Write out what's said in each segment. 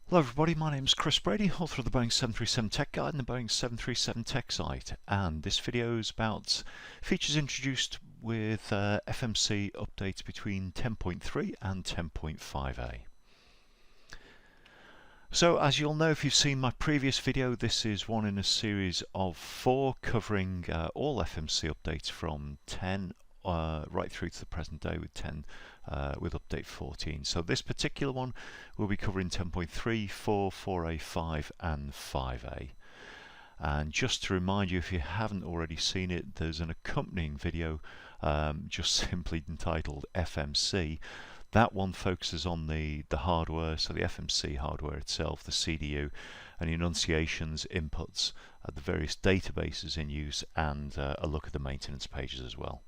Hello everybody, my name is Chris Brady, author of the Boeing 737 Tech Guide and the Boeing 737 Tech Site, and this video is about features introduced with FMC updates between 10.3 and 10.5A. So as you'll know if you've seen my previous video, this is one in a series of 4 covering all FMC updates from 10 right through to the present day with 10 with update 14. So this particular one will be covering 10.3, 4, 4A, 5 and 5A. And just to remind you, if you haven't already seen it, there's an accompanying video just simply entitled FMC. That one focuses on the hardware, so the FMC hardware itself, the CDU, and enunciations, inputs, the various databases in use, and a look at the maintenance pages as well.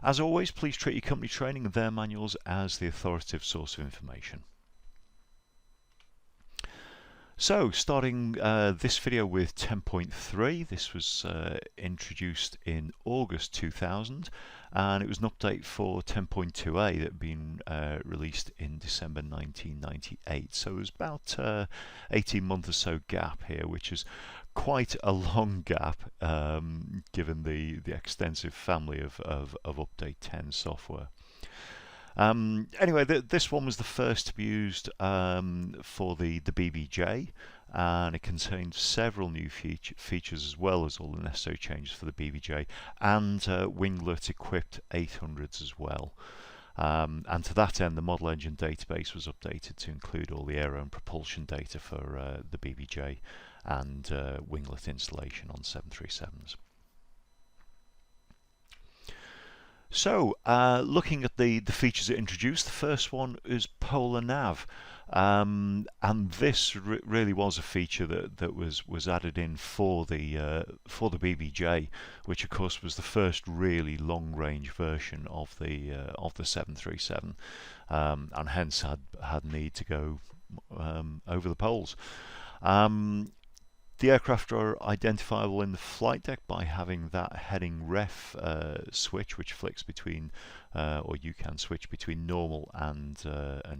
As always, please treat your company training and their manuals as the authoritative source of information. So, starting this video with 10.3, this was introduced in August 2000, and it was an update for 10.2A that had been released in December 1998. So it was about 18 month or so gap here, which is quite a long gap given the extensive family of Update 10 software. Anyway, this one was the first to be used for the BBJ, and it contained several new features as well as all the necessary changes for the BBJ and winglet equipped 800s as well. And to that end, the model engine database was updated to include all the aero and propulsion data for the BBJ and winglet installation on 737s. So, looking at the features it introduced, the first one is Polar Nav, and this really was a feature that was added in for the BBJ, which of course was the first really long-range version of the 737, and hence had need to go over the poles. The aircraft are identifiable in the flight deck by having that heading ref switch, which flicks between, or you can switch between normal and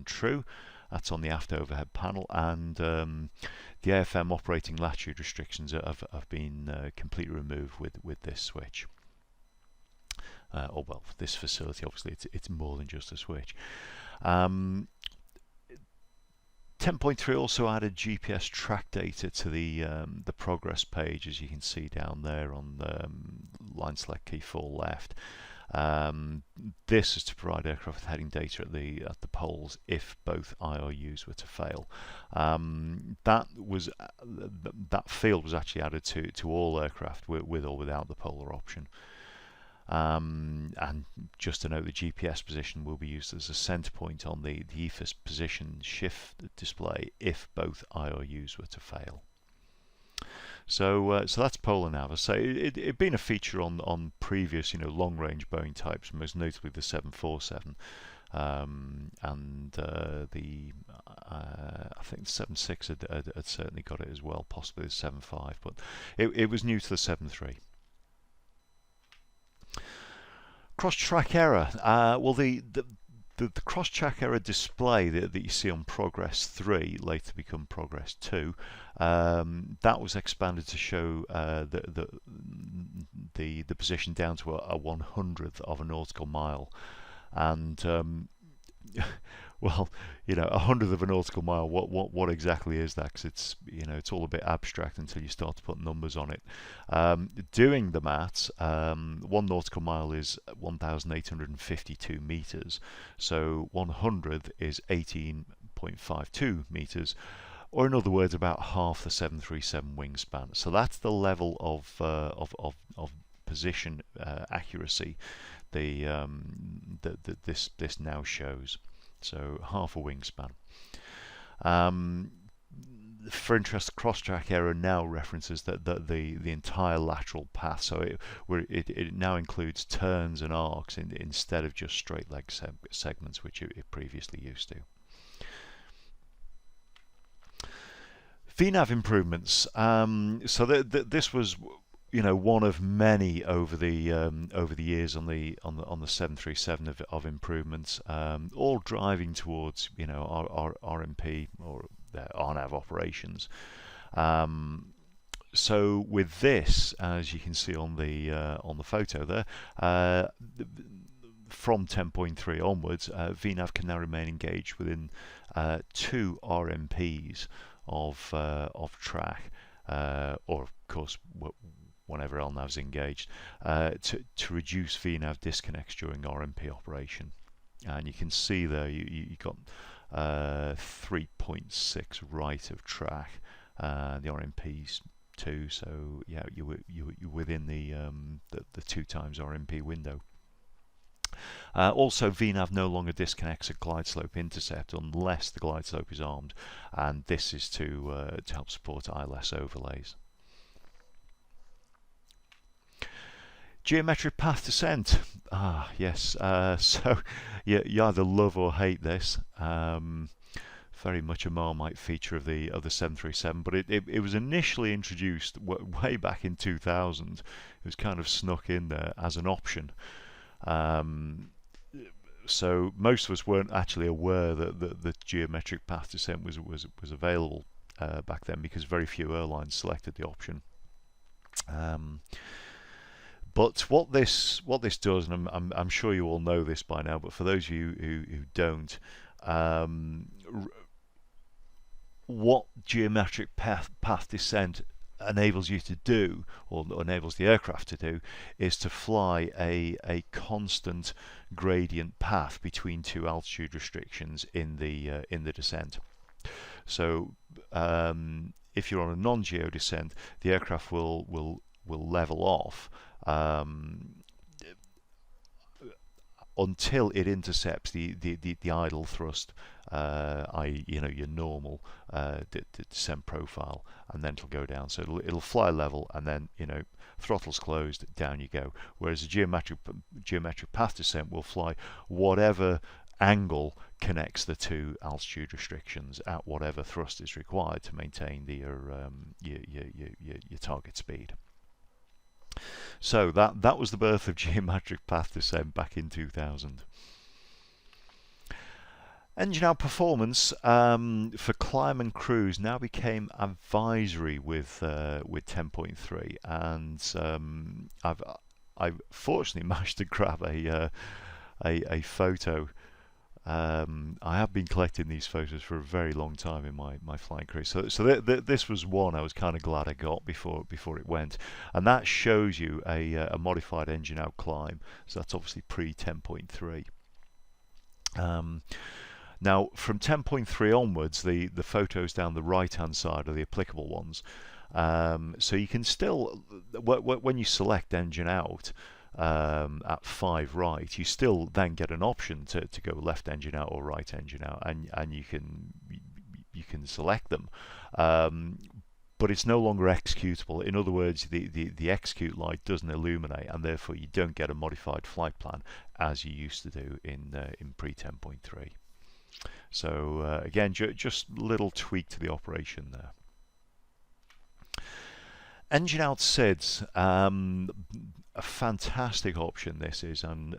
true. That's on the aft overhead panel, and the AFM operating latitude restrictions have been completely removed with this switch. Or well, for this facility, obviously, it's more than just a switch. 10.3 also added GPS track data to the progress page, as you can see down there on the line select key 4 left. This is to provide aircraft with heading data at the poles if both IRUs were to fail. That field was actually added to all aircraft with or without the polar option. And just to note, the GPS position will be used as a center point on the EFIS position shift display if both IRUs were to fail. So that's Polar Nav. So it'd been a feature on previous long-range Boeing types, most notably the 747, and I think the 76 had certainly got it as well, possibly the 75, but it was new to the 73. Cross-track error. Well, the cross-track error display that you see on Progress 3, later become Progress 2, that was expanded to show the position down to a 100th of a nautical mile, and well, a 100th of a nautical mile. What exactly is that? Because it's all a bit abstract until you start to put numbers on it. Doing the maths, 1 nautical mile is 1,852 meters. So 100th is 18.52 meters, or in other words, about half the 737 wingspan. So that's the level of position accuracy this now shows. So half a wingspan. For interest, cross-track error now references the entire lateral path. So it now includes turns and arcs instead of just straight leg segments, which it previously used to. VNAV improvements. So this was one of many over the years on the 737 of improvements, all driving towards our RMP or their RNAV operations. So with this, as you can see on the photo there, from 10.3 onwards, VNAV can now remain engaged within 2 RMPs of track, or of course whenever LNAV is engaged, to reduce VNAV disconnects during RMP operation. And you can see there you got 3.6 right of track, the RMPs 2, so yeah, you're within the 2 times RMP window. Also, VNAV no longer disconnects at glide slope intercept unless the glide slope is armed, and this is to help support ILS overlays. Geometric path descent. Yes. So you either love or hate this. Very much a Marmite feature of the 737, but it was initially introduced way back in 2000. It was kind of snuck in there as an option. So most of us weren't actually aware that the geometric path descent was available back then, because very few airlines selected the option. But what this does, and I'm sure you all know this by now, but for those of you who don't, what geometric path descent enables you to do, or enables the aircraft to do, is to fly a constant gradient path between 2 altitude restrictions in the descent. So if you're on a non-geo descent, the aircraft will level off until it intercepts the idle thrust, i.e., your normal descent profile, and then it'll go down. So it'll fly level, and then throttle's closed, down you go. Whereas a geometric path descent will fly whatever angle connects the 2 altitude restrictions at whatever thrust is required to maintain your target speed. So that was the birth of geometric path descent back in 2000. Engine out performance for climb and cruise now became advisory with 10.3, and I've fortunately managed to grab a photo. I have been collecting these photos for a very long time in my flying career. So this was one I was kind of glad I got before it went, and that shows you a modified engine out climb. So that's obviously pre 10.3. Now from 10.3 onwards, the photos down the right hand side are the applicable ones. So you can still, when you select engine out at 5 right, you still then get an option to go left engine out or right engine out, and you can select them, but it's no longer executable. In other words, the execute light doesn't illuminate, and therefore you don't get a modified flight plan as you used to do in pre 10.3. So again, just a little tweak to the operation there. Engine out SIDS, a fantastic option this is, and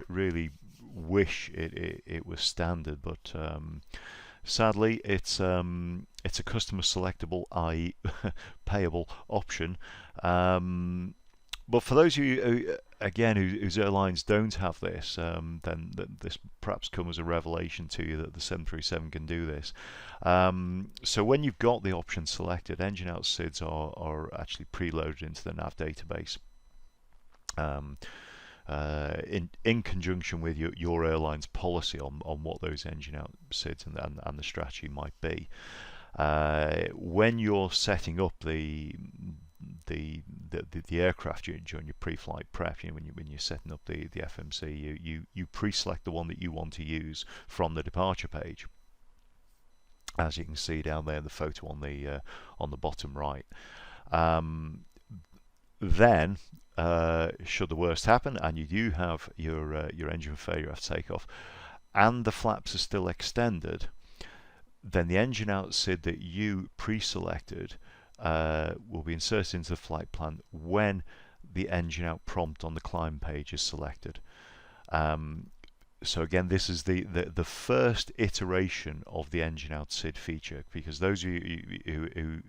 really wish it was standard, but sadly it's a customer selectable, i.e. payable option. But for those of you whose airlines don't have this, then this perhaps comes as a revelation to you that the 737 can do this. So when you've got the option selected, engine out SIDS are actually preloaded into the nav database, in conjunction with your airline's policy on what those engine out SIDS and the strategy might be. When you're setting up the aircraft during your pre-flight prep, when you're setting up the FMC, you pre-select the one that you want to use from the departure page, as you can see down there in the photo on the bottom right. Then, should the worst happen and you do have your engine failure after takeoff, and the flaps are still extended, then the engine out SID that you pre-selected will be inserted into the flight plan when the engine out prompt on the climb page is selected. So again, this is the first iteration of the engine out SID feature, because those of you who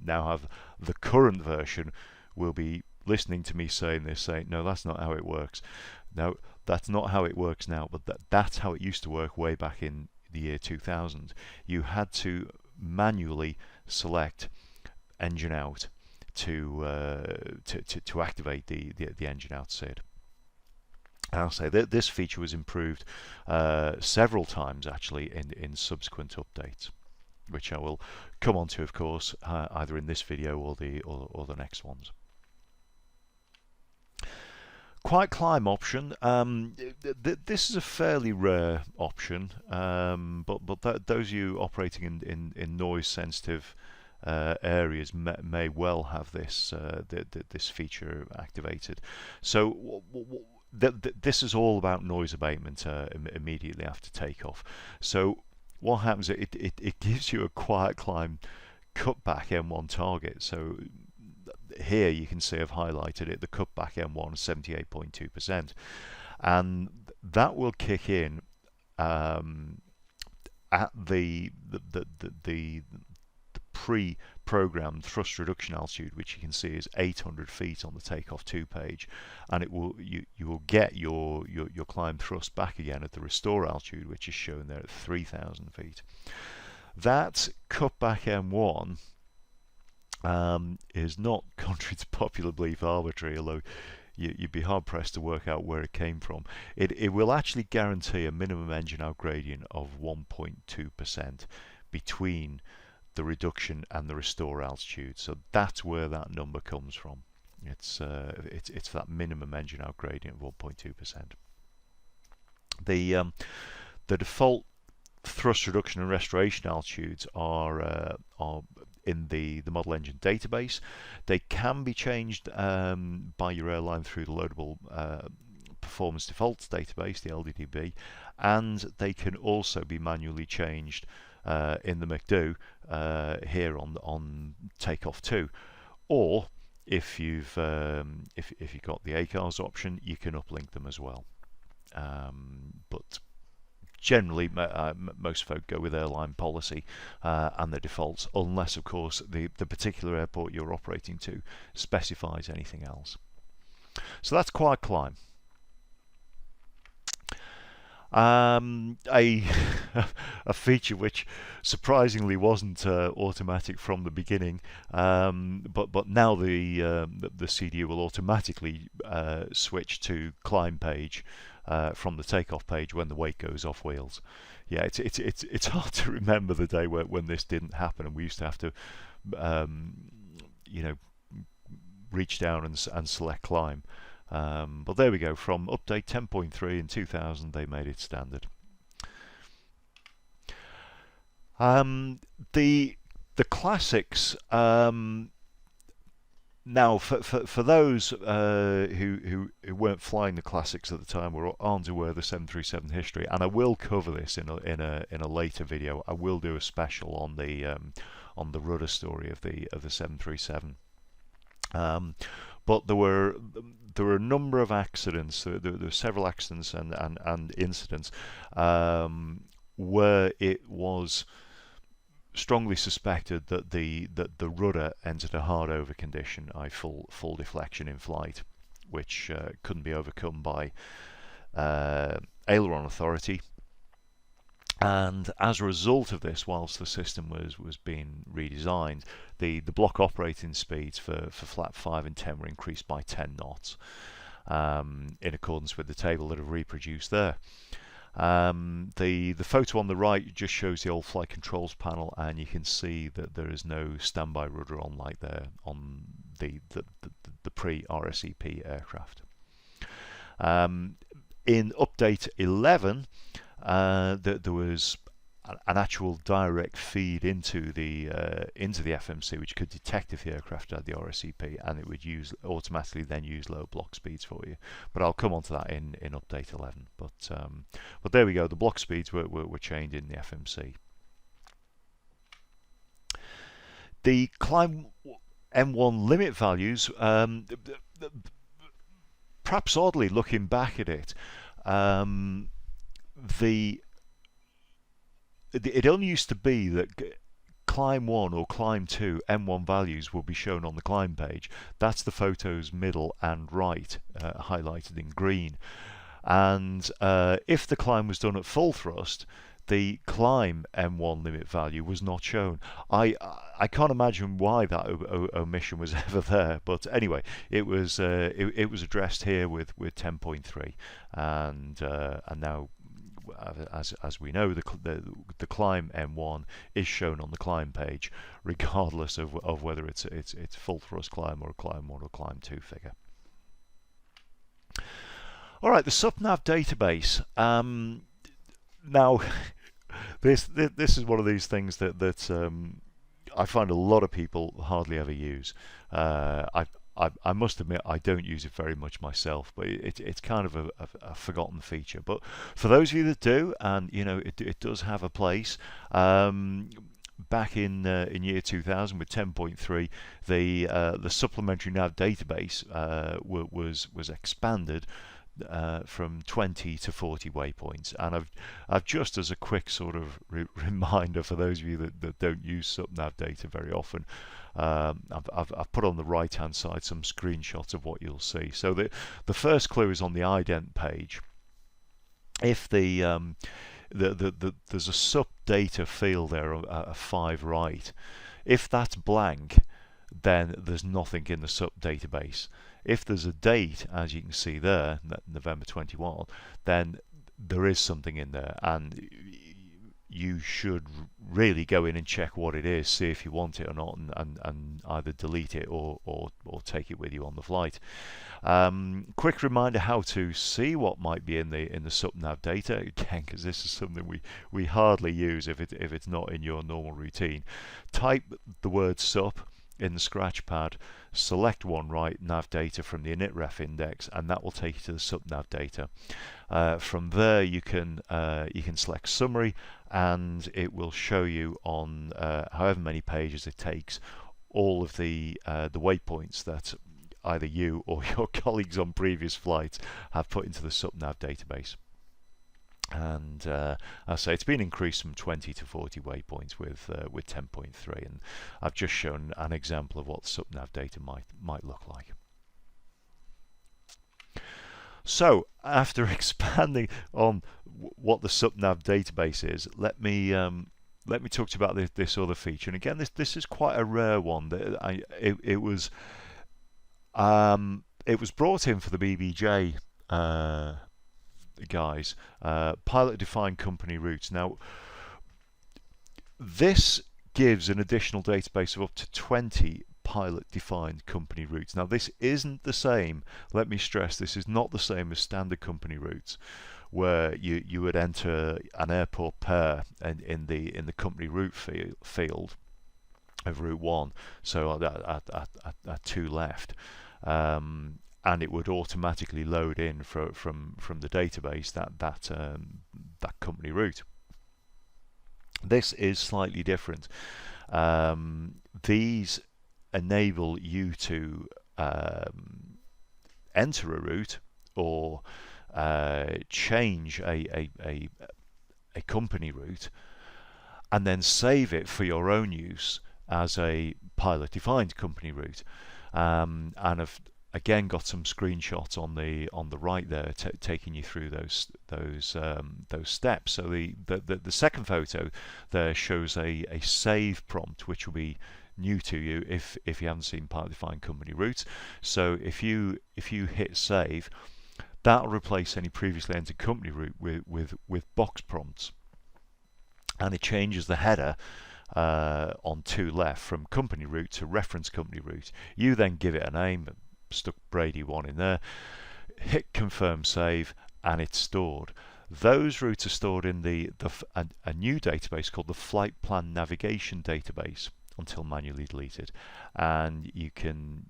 now have the current version will be listening to me saying this, saying, no, that's not how it works. No, that's not how it works now, but that's how it used to work way back in the year 2000. You had to manually select engine out to activate the engine out SID. And I'll say that this feature was improved several times actually in subsequent updates, which I will come on to, of course, either in this video or the next ones. Quiet climb option. This is a fairly rare option, but those of you operating in noise sensitive areas may well have this this feature activated. So this is all about noise abatement immediately after takeoff. So what happens? It gives you a quiet climb cutback M1 target. So here you can see I've highlighted it. The cutback M1 is 78.2%, and that will kick in at the pre-programmed thrust reduction altitude, which you can see is 800 feet on the takeoff 2 page, and it will you will get your climb thrust back again at the restore altitude, which is shown there at 3,000 feet. That cutback M1 is not, contrary to popular belief, arbitrary, although you'd be hard pressed to work out where it came from. It will actually guarantee a minimum engine out gradient of 1.2% between the reduction and the restore altitude. So that's where that number comes from. It's that minimum engine out gradient of 1.2%. The default thrust reduction and restoration altitudes are in the model engine database. They can be changed by your airline through the loadable performance defaults database, the LDDB, and they can also be manually changed in the McDo here on takeoff 2, or if you've got the ACARS option, you can uplink them as well. But generally, most folk go with airline policy and the defaults, unless, of course, the particular airport you're operating to specifies anything else. So that's quiet climb. A feature which surprisingly wasn't automatic from the beginning, but now the CDU will automatically switch to climb page from the takeoff page when the weight goes off wheels. Yeah, it's hard to remember the day when this didn't happen, and we used to have to you know, reach down and select climb. But there we go. From update 10.3 in 2000, they made it standard. The classics. Now, for those who weren't flying the classics at the time or aren't aware of the 737 history, and I will cover this in a later video. I will do a special on the rudder story of the 737. But there were a number of accidents. There were several accidents and incidents where it was strongly suspected that the rudder entered a hard over condition, i.e. full deflection in flight, which couldn't be overcome by aileron authority. And as a result of this, whilst the system was being redesigned, the block operating speeds for flap 5 and 10 were increased by 10 knots in accordance with the table that I've reproduced there. The photo on the right just shows the old flight controls panel, and you can see that there is no standby rudder on like there on the pre-RSEP aircraft. In update 11, there was an actual direct feed into the FMC, which could detect if the aircraft had the RSEP, and it would automatically then use low block speeds for you. But I'll come on to that in update 11. But there we go. The block speeds were changed in the FMC. The climb M1 limit values, perhaps oddly looking back at it, the it only used to be that climb 1 or climb 2 M1 values will be shown on the climb page. That's the photos middle and right, highlighted in green. And if the climb was done at full thrust, the climb M1 limit value was not shown. I can't imagine why that omission was ever there, but anyway, it was addressed here with 10.3, and now, as we know, the climb M1 is shown on the climb page, regardless of whether it's full thrust climb or a climb 1 or climb 2 figure. All right, the SupNav database. Now, this is one of these things that I find a lot of people hardly ever use. I must admit I don't use it very much myself, but it's kind of a forgotten feature. But for those of you that do, and you know it does have a place. Back in year 2000 with 10.3, the supplementary nav database was expanded from 20 to 40 waypoints, and I've just as a quick sort of reminder for those of you that don't use SupNav data very often, I've put on the right hand side some screenshots of what you'll see. So the first clue is on the ident page. If there's a sub data field there, a 5 right, if that's blank, then there's nothing in the SUP database. If there's a date, as you can see there, November 21, then there is something in there, and you should really go in and check what it is, see if you want it or not, and either delete it or take it with you on the flight. Quick reminder how to see what might be in the SupNav data, again, because this is something we hardly use if it's not in your normal routine. Type the word SUP in the scratch pad, select one right nav data from the initref index, and that will take you to the SupNav data. From there you can select summary, and it will show you on however many pages it takes all of the waypoints that either you or your colleagues on previous flights have put into the SupNav database. And I say it's been increased from 20 to 40 waypoints with 10.3, and I've just shown an example of what SupNav data might look like. So after expanding on what the SupNav database is, let me talk to you about this other feature. And again, this is quite a rare one. That it was brought in for the BBJ guys, pilot defined company routes. Now this gives an additional database of up to 20 pilot defined company routes. Now this isn't the same, let me stress, this is not the same as standard company routes, where you would enter an airport pair in the company route field of route 1, so at 2 left, and it would automatically load in from the database that company route. This is slightly different. These enable you to enter a route or change a company route and then save it for your own use as a pilot defined company route. And I've again got some screenshots on the right there taking you through those steps. So the second photo there shows a save prompt, which will be new to you if you haven't seen pilot defined company routes. So if you hit save, that will replace any previously entered company route with box prompts, and it changes the header on 2 left from company route to reference company route. You then give it a name, stuck Brady 1 in there, hit confirm save, and it's stored. Those routes are stored in a new database called the Flight Plan Navigation database until manually deleted, and you can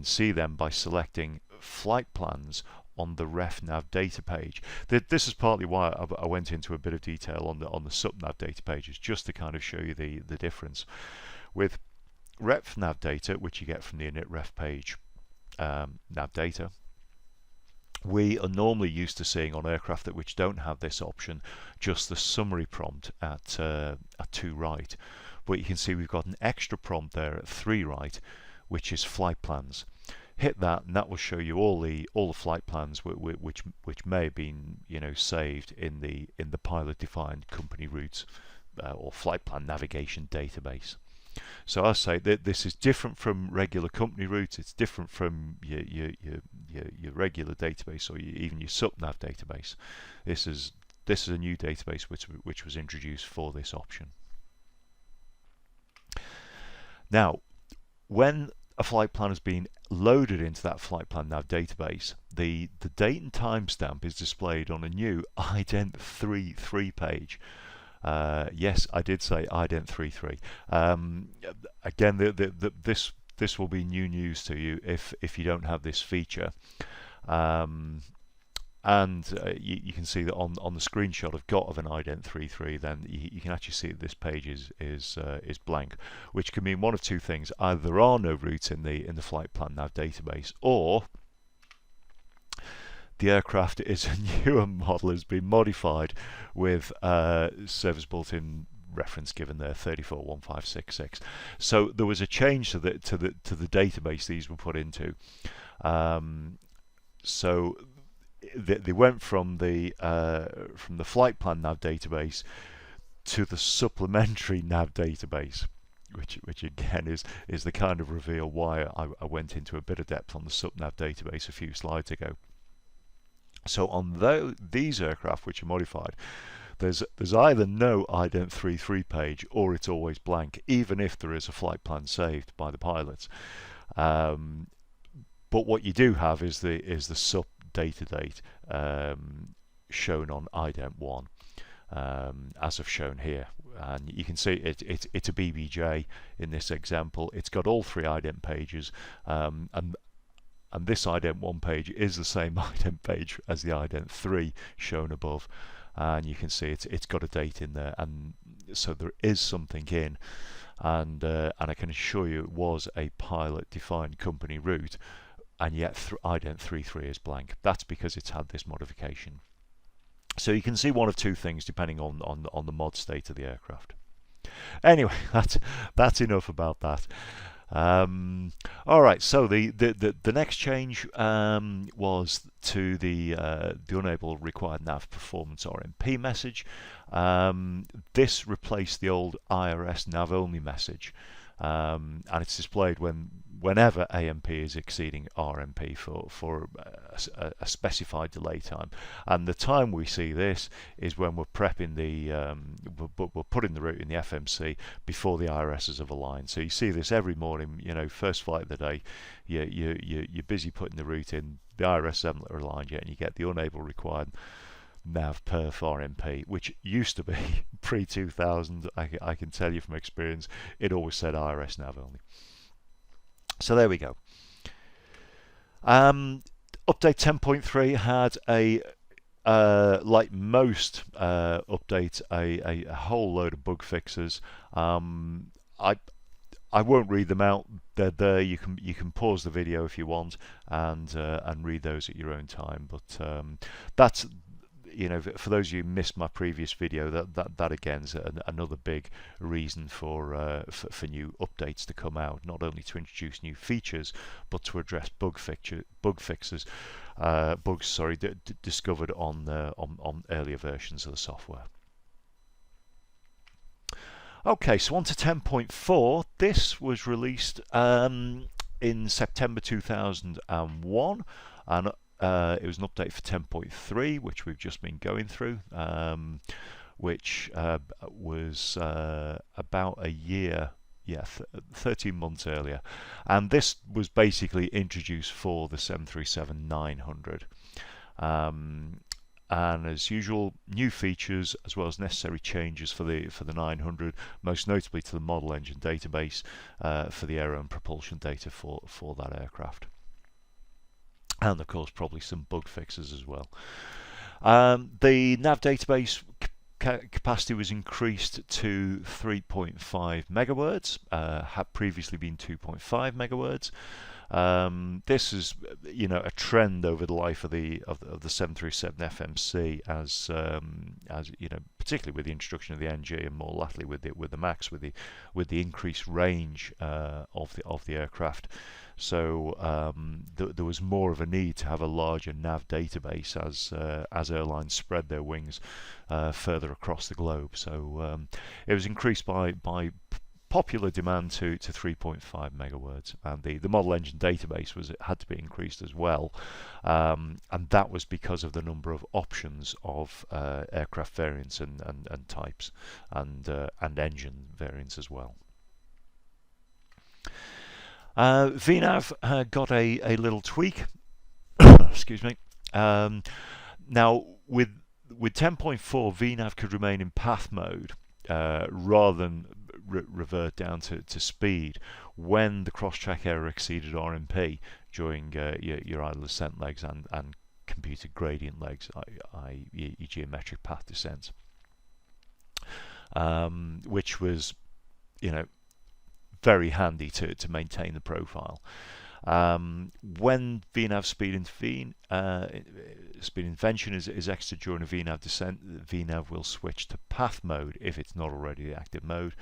see them by selecting flight plans on the RefNav data page. This is partly why I went into a bit of detail on the SupNav data pages, just to kind of show you the difference. With RefNav data, which you get from the initref page nav data, We are normally used to seeing on aircraft which don't have this option just the summary prompt at 2 right, but you can see we've got an extra prompt there at 3 right, which is flight plans. Hit that, and that will show you all the flight plans which may have been, you know, saved in the pilot defined company routes or flight plan navigation database. So I say that this is different from regular company routes. It's different from your regular database or even your SupNav database. This is a new database which was introduced for this option. Now, when a flight plan has been loaded into that flight plan nav database, the date and timestamp is displayed on a new U10.3 page. Yes, I did say U10.3. Again, this will be new news to you if you don't have this feature. You can see that on the screenshot I've got of an U10.3, then you can actually see that this page is blank, which can mean one of two things: either there are no routes in the flight plan nav database, or the aircraft is a newer model, has been modified with service built-in reference given there 341566. So there was a change to the database these were put into. So they went from the flight plan nav database to the supplementary nav database, which again is the kind of reveal why I went into a bit of depth on the SupNav database a few slides ago. So on these aircraft which are modified, there's either no U10.3 page or it's always blank, even if there is a flight plan saved by the pilots. But what you do have is the sup data date shown on U10.1, as I've shown here, and you can see it's a BBJ in this example. It's got all 3 ident pages, and this U10.1 page is the same ident page as the U10.3 shown above, and you can see it's got a date in there, and so there is something in, and I can assure you it was a pilot defined company route, and yet U10.3 is blank. That's because it's had this modification. So you can see one of two things depending on the mod state of the aircraft. Anyway, that's enough about that. All right, so the next change was to the unable required nav performance RMP message. This replaced the old IRS nav only message, and it's displayed whenever AMP is exceeding RMP for a specified delay time. And the time we see this is when we're prepping we're putting the route in the FMC before the IRSs have aligned. So you see this every morning, you know, first flight of the day, you're busy putting the route in, the IRS haven't aligned yet, and you get the unable required nav perf RMP, which used to be pre-2000. I can tell you from experience, it always said IRS nav only. So there we go. Update 10.3 had like most updates, a whole load of bug fixes. I won't read them out. They're there. You can pause the video if you want and read those at your own time. But that's, you know, for those of you who missed my previous video, that again is another big reason for new updates to come out. Not only to introduce new features, but to address bugs discovered on earlier versions of the software. Okay, so on to 10.4. This was released in September 2001, and it was an update for 10.3, which we've just been going through, which was about a year, 13 months earlier. And this was basically introduced for the 737-900. And as usual, new features as well as necessary changes for the 900, most notably to the model engine database for the aero and propulsion data for that aircraft. And of course probably some bug fixes as well. The nav database capacity was increased to 3.5 megawords, had previously been 2.5 megawords. This is, a trend over the life of the 737 FMC, as particularly with the introduction of the NG, and more latterly with the Max, with the increased range of the aircraft. So there was more of a need to have a larger nav database as airlines spread their wings further across the globe. So it was increased by popular demand to 3.5 megawords, and the model engine database had to be increased as well, and that was because of the number of options of aircraft variants and types, and engine variants as well. VNAV got a little tweak. Excuse me. Now with 10.4, VNAV could remain in path mode rather than revert down to speed when the cross-track error exceeded RMP during your idle descent legs and computed gradient legs, i.e. your geometric path descents, which was, very handy to maintain the profile. When VNAV speed intervention is exited during a VNAV descent, VNAV will switch to path mode if it's not already the active mode,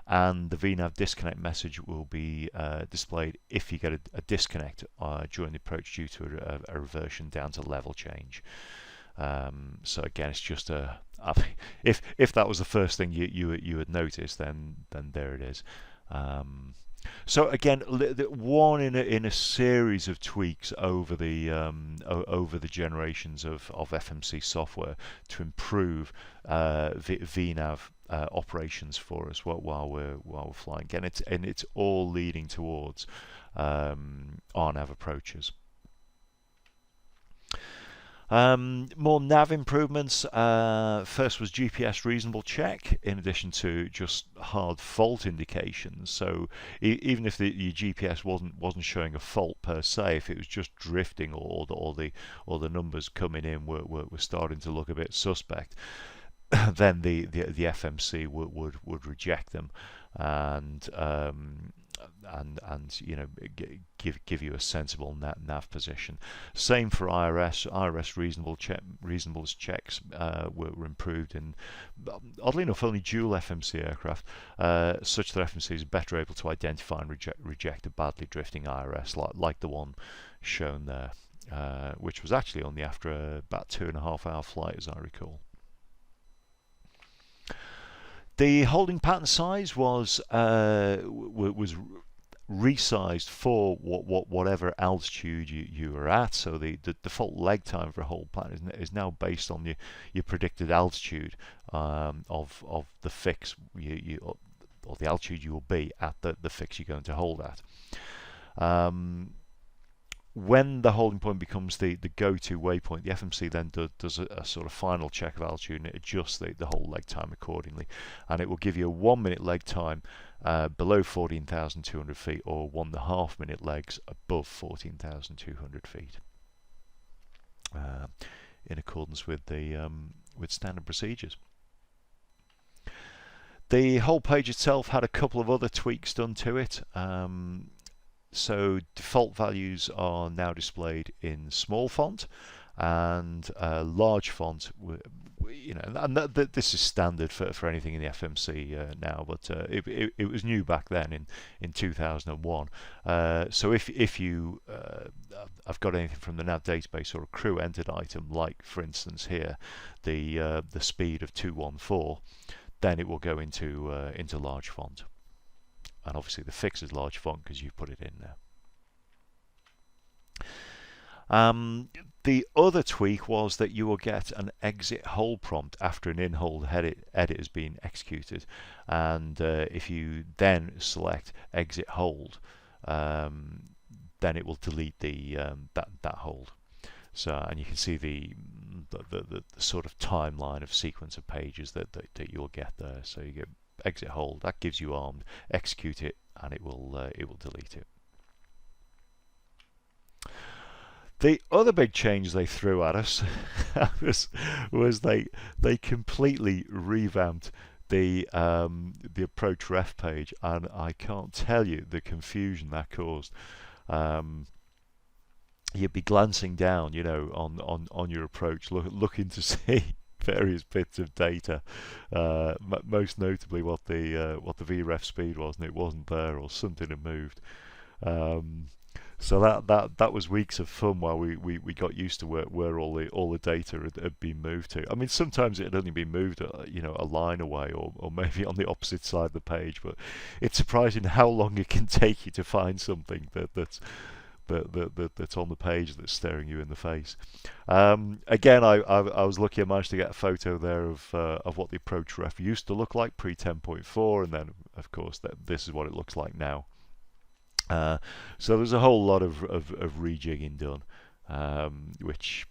and the VNAV disconnect message will be displayed if you get a disconnect during the approach due to a reversion down to level change. So again, it's just if that was the first thing you had noticed, then there it is. So again, one in a series of tweaks over the generations of FMC software to improve VNAV operations for us while we're flying. Again, it's all leading towards RNAV approaches. More nav improvements. First was GPS reasonable check, in addition to just hard fault indications. So even if your GPS wasn't showing a fault per se, if it was just drifting or the numbers coming in were starting to look a bit suspect, then the FMC would reject them and give you a sensible nav position. Same for IRS. IRS reasonableness checks were improved in, oddly enough, only dual FMC aircraft, such that FMCs are better able to identify and reject a badly drifting IRS, like the one shown there, which was actually only after about 2.5 hour flight, as I recall. The holding pattern size was resized for whatever altitude you were at. So the default leg time for a hold pattern is now based on your predicted altitude of the fix or the altitude you will be at the fix you're going to hold at. When the holding point becomes the go-to waypoint, the FMC then does a sort of final check of altitude, and it adjusts the whole leg time accordingly. And it will give you a 1 minute leg time below 14,200 feet, or 1.5 minute legs above 14,200 feet, in accordance with with standard procedures. The whole page itself had a couple of other tweaks done to it. So default values are now displayed in small font and large font. And this is standard for anything in the FMC now, but it was new back then in 2001. So if you have got anything from the nav database or a crew entered item, like for instance here the speed of 214, then it will go into large font. And obviously the fix is large font because you put it in there. The other tweak was that you will get an exit hold prompt after an in-hold edit has been executed, and if you then select exit hold, then it will delete that hold. So, and you can see the sort of timeline of sequence of pages that you'll get there. So you get exit hold, that gives you armed, execute it, and it will delete it. The other big change they threw at us was they completely revamped the approach ref page, and I can't tell you the confusion that caused. Um, you'd be glancing down, on your approach, looking to see various bits of data, most notably what the VREF speed was, and it wasn't there, or something had moved. Um, so that was weeks of fun while we got used to where all the data had been moved to. I mean, sometimes it had only been moved a line away, or maybe on the opposite side of the page. But it's surprising how long it can take you to find something that's on the page that's staring you in the face. Again, I was lucky. I managed to get a photo there of what the approach ref used to look like pre 10.4, and then of course this is what it looks like now. So there's a whole lot of rejigging done, which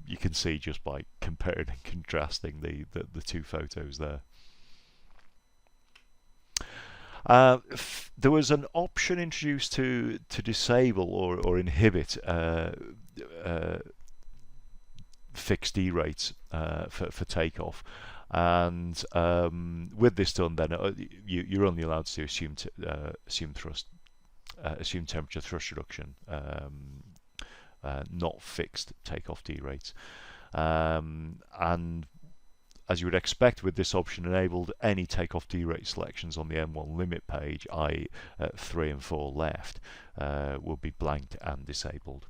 you can see just by comparing and contrasting the two photos there. There was an option introduced to disable or inhibit fixed D rates for takeoff, and with this done, then you're only allowed to assume thrust. Assume temperature thrust reduction, not fixed takeoff D rates. And as you would expect with this option enabled, any takeoff D rate selections on the M1 limit page, i.e. 3 and 4 left, will be blanked and disabled.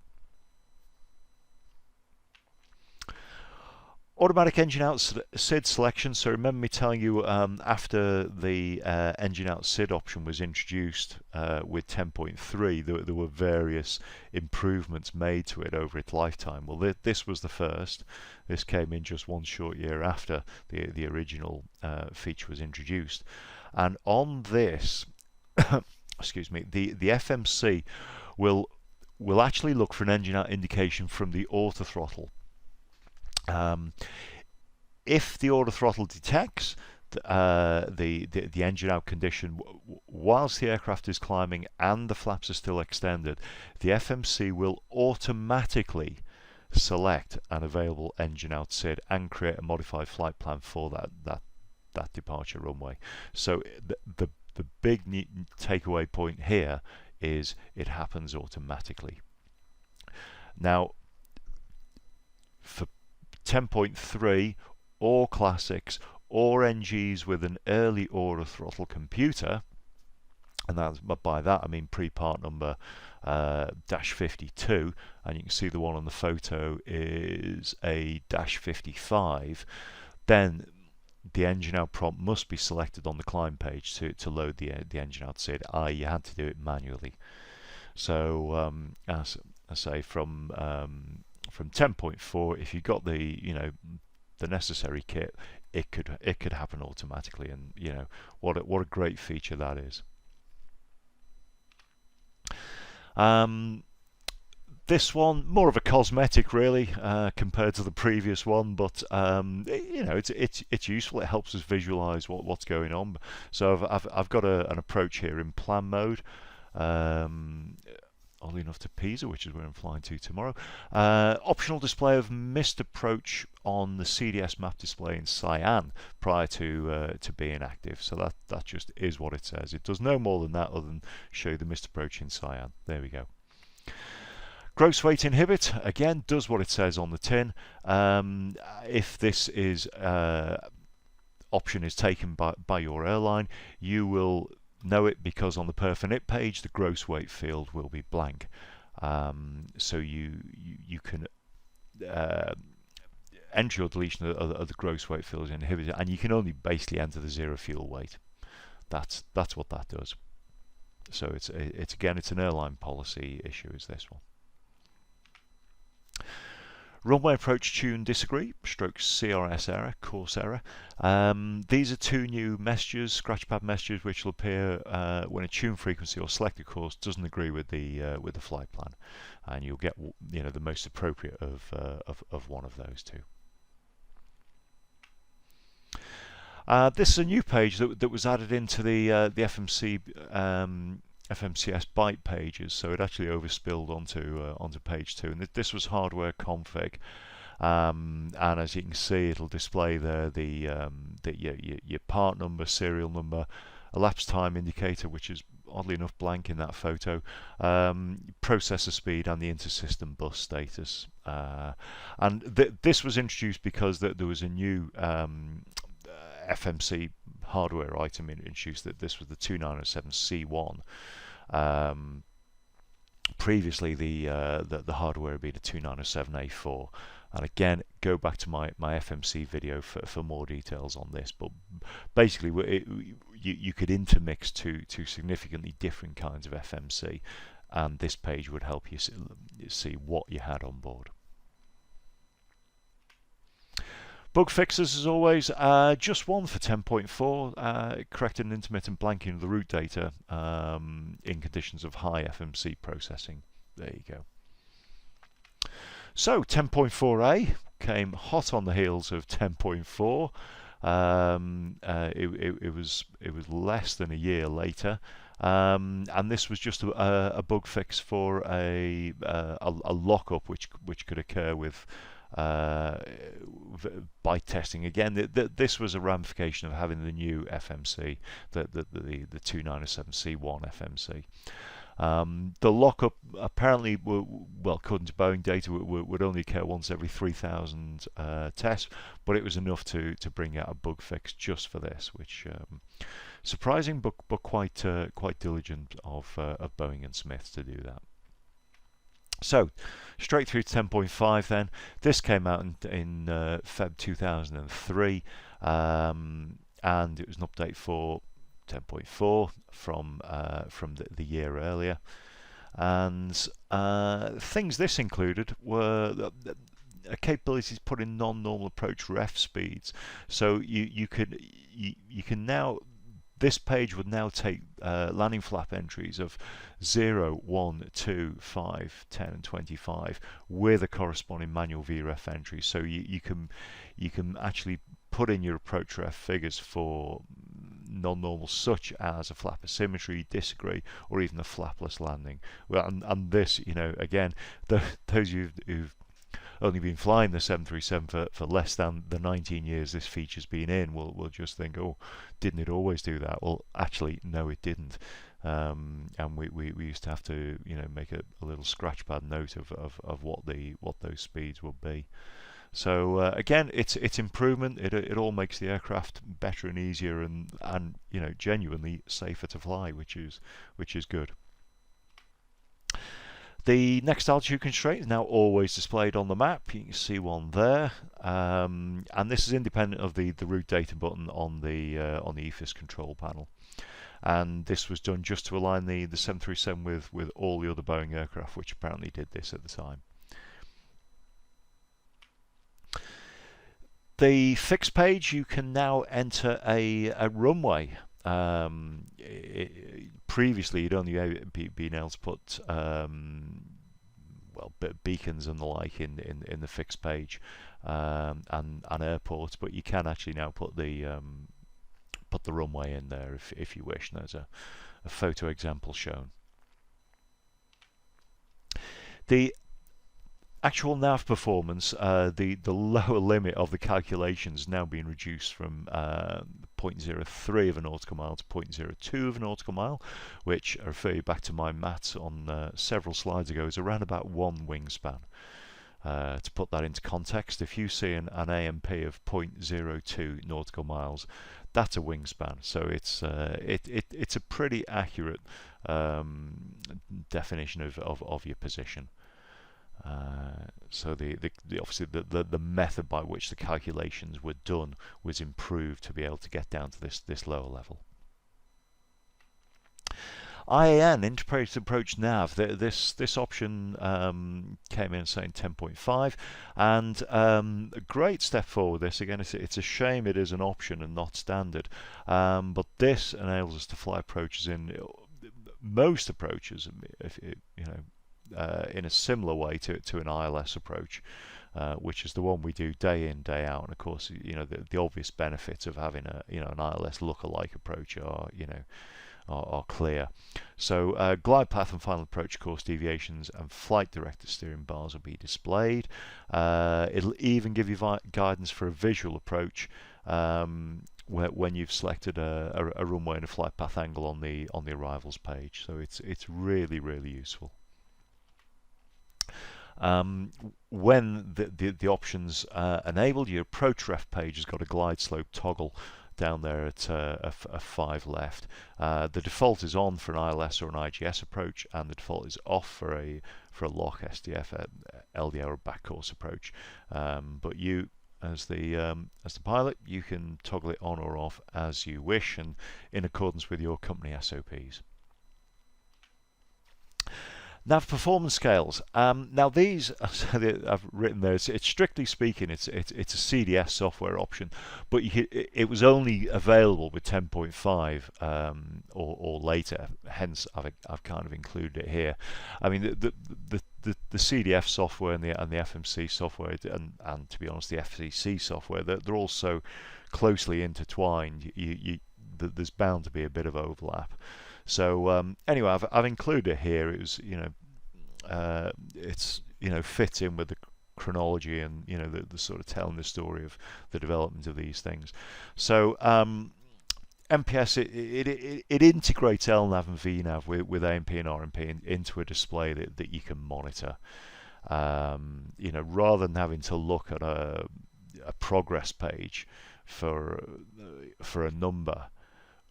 Automatic engine out SID selection. So remember me telling you after the engine out SID option was introduced with 10.3, there were various improvements made to it over its lifetime. Well, this was the first. This came in just one short year after the original feature was introduced. And on this, excuse me, the FMC will actually look for an engine out indication from the auto throttle. If the auto throttle detects the engine out condition whilst the aircraft is climbing and the flaps are still extended, the FMC will automatically select an available engine out SID and create a modified flight plan for that departure runway. So the big takeaway point here is it happens automatically. Now, for 10.3 or classics or NGs with an early auto throttle computer, and by that I mean pre-part number -52, and you can see the one on the photo is a -55, then the engine out prompt must be selected on the climb page to load the engine out SID, i.e. you had to do it manually. So as I say, from 10.4, if you got the necessary kit, it could happen automatically, and what a great feature that is. This one more of a cosmetic really compared to the previous one, but it's useful. It helps us visualize what's going on. So I've got an approach here in plan mode. Oddly enough to Pisa, which is where I'm flying to tomorrow. Optional display of missed approach on the CDS map display in cyan prior to being active. So that just is what it says. It does no more than that other than show you the missed approach in cyan. There we go. Gross weight inhibit, again, does what it says on the tin. If this option is taken by your airline, you will know it because on the perf init page the gross weight field will be blank, so you can enter your deletion of the gross weight field inhibitor, and you can only basically enter the zero fuel weight. That's what that does. So it's an airline policy issue, is this one. Runway approach tune disagree, stroke CRS error, course error. These are two new messages, scratchpad messages, which will appear when a tune frequency or selected course doesn't agree with the flight plan, and you'll get the most appropriate of one of those two. This is a new page that was added into the FMC FMCS byte pages, so it actually overspilled onto page 2, and this was hardware config, and as you can see, it'll display there your part number, serial number, elapsed time indicator, which is oddly enough blank in that photo, processor speed and the intersystem bus status. And this was introduced because there was a new FMC hardware item introduced, that this was the 2907 C1. Previously the hardware would be the 2907A4, and again go back to my FMC video for more details on this, but basically you could intermix two significantly different kinds of FMC, and this page would help you see what you had on board. Bug fixes, as always, just one for 10.4, corrected an intermittent blanking of the root data in conditions of high FMC processing. There you go. So 10.4A came hot on the heels of 10.4. It was less than a year later, and this was just a bug fix for a lockup which could occur with by testing. Again, this was a ramification of having the new FMC, the 2907C1 FMC. The lockup apparently, well, according to Boeing data, would only occur once every 3,000 tests, but it was enough to bring out a bug fix just for this, which surprising, but quite diligent of Boeing and Smith to do that. So, straight through to 10.5 then. This came out in Feb 2003, and it was an update for 10.4 from the year earlier. And things this included were capabilities to put in non-normal approach ref speeds. So you can now, this page would now take landing flap entries of 0, 1, 2, 5, 10 and 25 with a corresponding manual VREF entry. So you can actually put in your approach ref figures for non-normal, such as a flap asymmetry, disagree, or even a flapless landing. Well, and this, again, those of you who've only been flying the 737 for less than the 19 years this feature's been in will just think, oh, didn't it always do that? Well, actually, no, it didn't. And we used to have to make a little scratchpad note of what those speeds would be. So again, it's improvement. It all makes the aircraft better and easier, and genuinely safer to fly, which is good. The next altitude constraint is now always displayed on the map. You can see one there, and this is independent of the route data button on the EFIS control panel. And this was done just to align the 737 with all the other Boeing aircraft, which apparently did this at the time. The fixed page, you can now enter a runway. Previously, you'd only been able to put beacons and the like in the fixed page, and airports, but you can actually now put the runway in there if you wish. And there's a photo example shown. The actual nav performance, the lower limit of the calculations now being reduced from 0.03 of a nautical mile to 0.02 of a nautical mile, which I refer you back to my maths on several slides ago, is around about 1 wingspan. To put that into context, if you see an AMP of 0.02 nautical miles, that's a wingspan. So it's a pretty accurate definition of your position. So obviously the method by which the calculations were done was improved to be able to get down to this lower level. IAN, Integrated Approach Nav, this option came in saying 10.5, and a great step forward. This again, it's a shame it is an option and not standard, but this enables us to fly approaches in most approaches, in a similar way to an ILS approach, which is the one we do day in, day out. And of course, the obvious benefits of having an ILS look-alike approach are clear. So glide path and final approach course deviations and flight directed steering bars will be displayed. It'll even give you guidance for a visual approach, when you've selected a runway and a flight path angle on the arrivals page. So it's really useful. When the options enabled, your approach ref page has got a glide slope toggle down there at a 5 left. The default is on for an ILS or an IGS approach, and the default is off for a LOC, SDF, LDO or back course approach. But you, as the pilot, you can toggle it on or off as you wish, and in accordance with your company SOPs. Nav performance scales. Now these, I've written there. It's strictly speaking, it's a CDS software option, but it was only available with 10.5 or later. Hence, I've kind of included it here. I mean, the CDF software and the FMC software, and to be honest, the FCC software, they're all so closely intertwined. There's bound to be a bit of overlap. So anyway, I've included it here. It was, it's fits in with the chronology and the sort of telling the story of the development of these things. So MPS it integrates LNAV and VNAV with AMP and RMP into a display that you can monitor. Rather than having to look at a progress page for a number.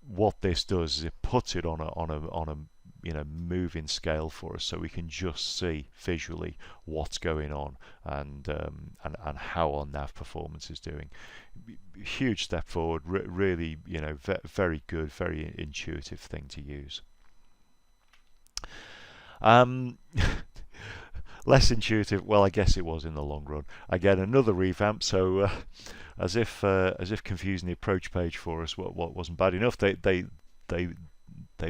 What this does is it puts it on a moving scale for us, so we can just see visually what's going on and how our nav performance is doing. Huge step forward, really, very good, very intuitive thing to use. Less intuitive, well, I guess it was in the long run. Again, another revamp, so as if confusing the approach page for us what wasn't bad enough, they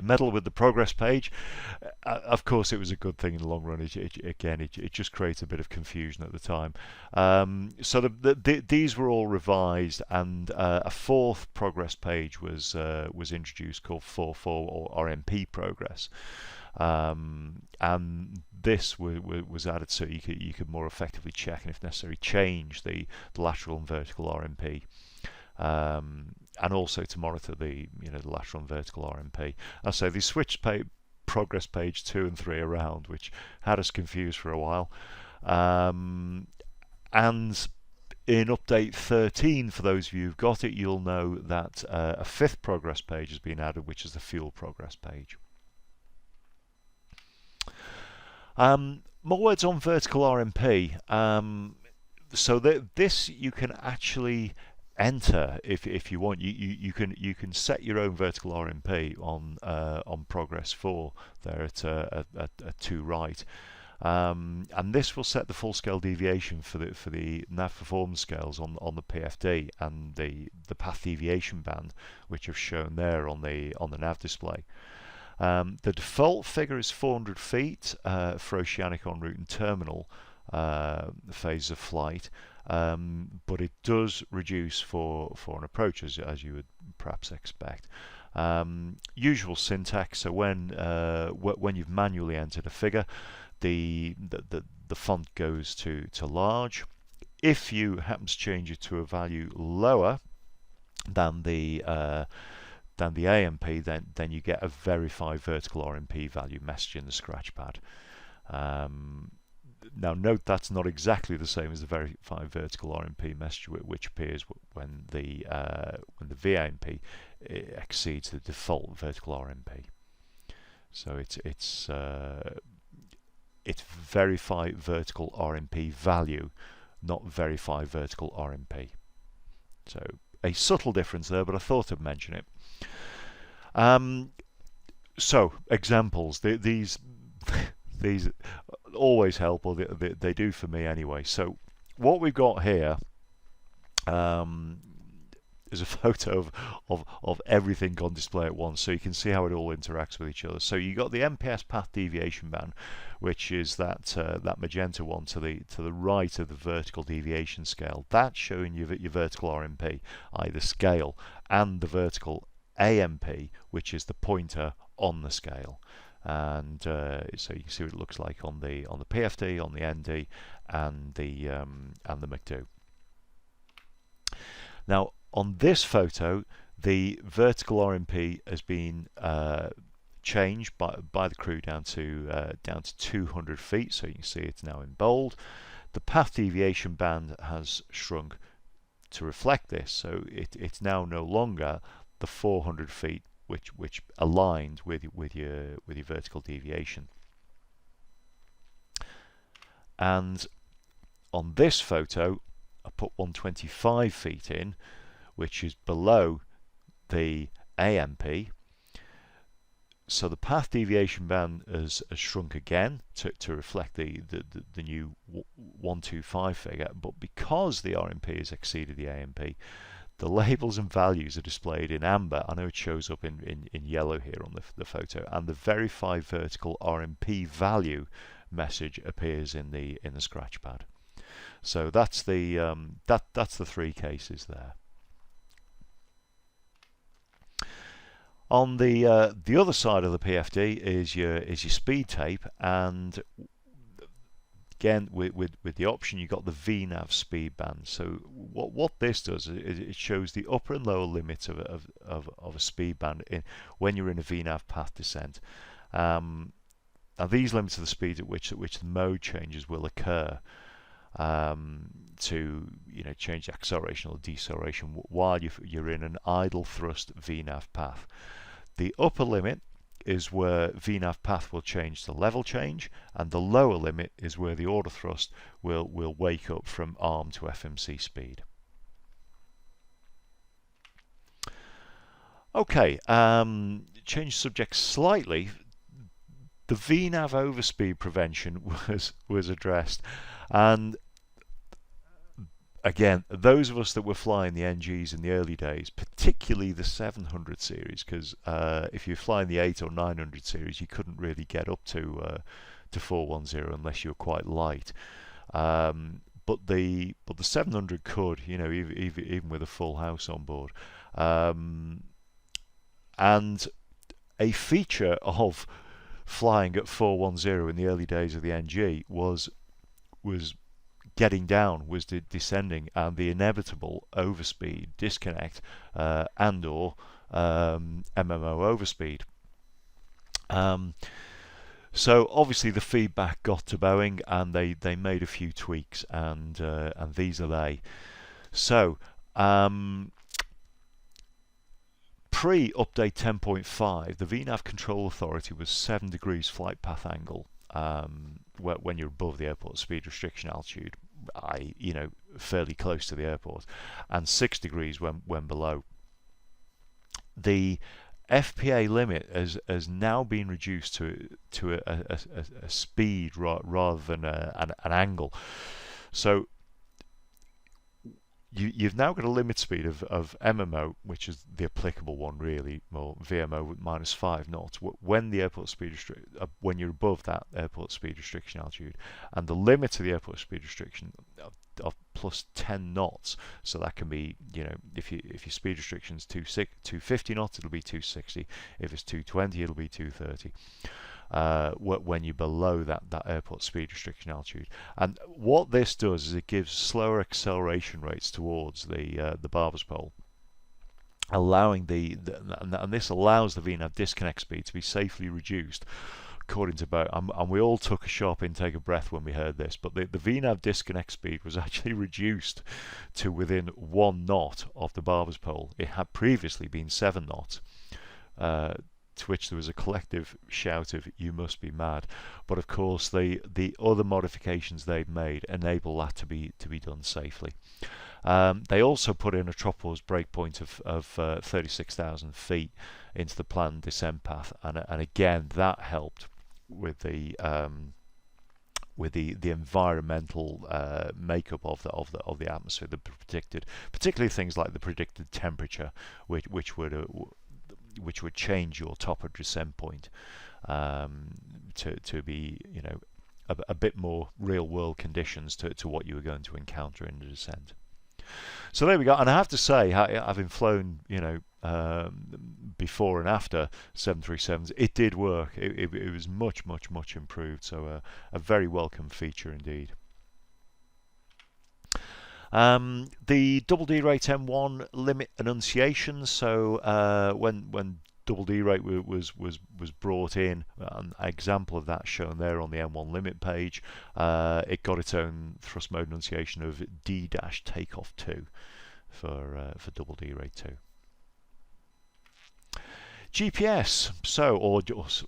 meddle with the progress page. Of course, it was a good thing in the long run. It just created a bit of confusion at the time. So these were all revised, and a fourth progress page was introduced called 4.4 or RMP progress. And this was added so you could more effectively check and, if necessary, change the lateral and vertical RMP, and also to monitor the lateral and vertical RMP. So they switched progress page 2 and 3 around, which had us confused for a while. And in update 13, for those of you who've got it, you'll know that a fifth progress page has been added, which is the fuel progress page. More words on vertical RMP. So this you can actually enter if you want. You can set your own vertical RMP on progress 4 there at 2 right, and this will set the full scale deviation for the nav performance scales on the PFD and the path deviation band, which I've shown there on the nav display. The default figure is 400 feet for oceanic en route and terminal phase of flight, but it does reduce for an approach, as you would perhaps expect. Usual syntax. So when you've manually entered a figure, the font goes to large. If you happen to change it to a value lower than the AMP, then you get a verified vertical RMP value message in the scratch pad. Now note that's not exactly the same as the verified vertical RMP message, which appears when the VAMP exceeds the default vertical RMP. So it's verified vertical RMP value, not verified vertical RMP. So a subtle difference there, but I thought I'd mention it. So examples, these always help, or they do for me anyway. So what we've got here is a photo of everything on display at once, so you can see how it all interacts with each other. So you got the MPS path deviation band, which is that magenta one to the right of the vertical deviation scale. That's showing you your vertical RMP, i.e. the scale, and the vertical AMP, which is the pointer on the scale. And so you can see what it looks like on the PFD, on the ND, and the McDo. Now, On this photo, the vertical RMP has been changed by the crew down to 200 feet, so you can see it's now in bold. The path deviation band has shrunk to reflect this, so it's now no longer the 400 feet which aligned with your vertical deviation. And on this photo, I put 125 feet in, which is below the AMP. So the path deviation band has shrunk again to reflect the new 1.25 figure, but because the RMP has exceeded the AMP, the labels and values are displayed in amber. I know it shows up in yellow here on the photo, and the verified vertical RMP value message appears in the scratch pad. So that's the that's the three cases there. On the other side of the PFD is your speed tape, and again with the option you got the VNAV speed band. So what this does is it shows the upper and lower limits of a speed band when you're in a VNAV path descent. Now these limits of the speed at which the mode changes will occur to change the acceleration or deceleration while you're in an idle thrust VNAV path. The upper limit is where VNAV path will change to level change, and the lower limit is where the auto thrust will wake up from arm to FMC speed. Okay, change subject slightly. The VNAV overspeed prevention was addressed, and again, those of us that were flying the NGs in the early days, particularly the 700 series, because if you're flying the 800 or 900 series, you couldn't really get up to 410 unless you were quite light. But the 700 could, even with a full house on board. And a feature of flying at 410 in the early days of the NG was getting down, was descending, and the inevitable overspeed, disconnect, and or MMO overspeed. So obviously the feedback got to Boeing, and they made a few tweaks, and these are they. So pre-update 10.5, the VNAV control authority was 7 degrees flight path angle when you're above the airport speed restriction altitude, fairly close to the airport, and 6 degrees when below. The FPA limit has now been reduced to a speed rather than an angle. So you've now got a limit speed of MMO, which is the applicable one really, or VMO with -5 knots when the airport speed when you're above that airport speed restriction altitude, and the limit of the airport speed restriction of plus 10 knots. So that can be, if your speed restriction is 250 knots, it'll be 260. If it's 220, it'll be 230. When you're below that airport speed restriction altitude. And what this does is it gives slower acceleration rates towards the barber's pole, allowing and this allows the VNAV disconnect speed to be safely reduced according to Boeing. And we all took a sharp intake of breath when we heard this, but the VNAV disconnect speed was actually reduced to within 1 knot of the barber's pole. It had previously been 7 knots. To which there was a collective shout of "you must be mad." But of course the other modifications they've made enable that to be done safely. They also put in a tropos breakpoint of 36,000 feet into the planned descent path, and again that helped with the environmental makeup of the atmosphere, the predicted, particularly things like the predicted temperature, which would change your top of descent point to be a bit more real world conditions to what you were going to encounter in the descent. So there we go. And I have to say, having flown before and after 737s, it did work. It was much improved. So a very welcome feature indeed. The double D rate M1 limit enunciation. So when double D rate was brought in, an example of that shown there on the M1 limit page, it got its own thrust mode enunciation of D-takeoff 2 for double D rate 2. GPS, or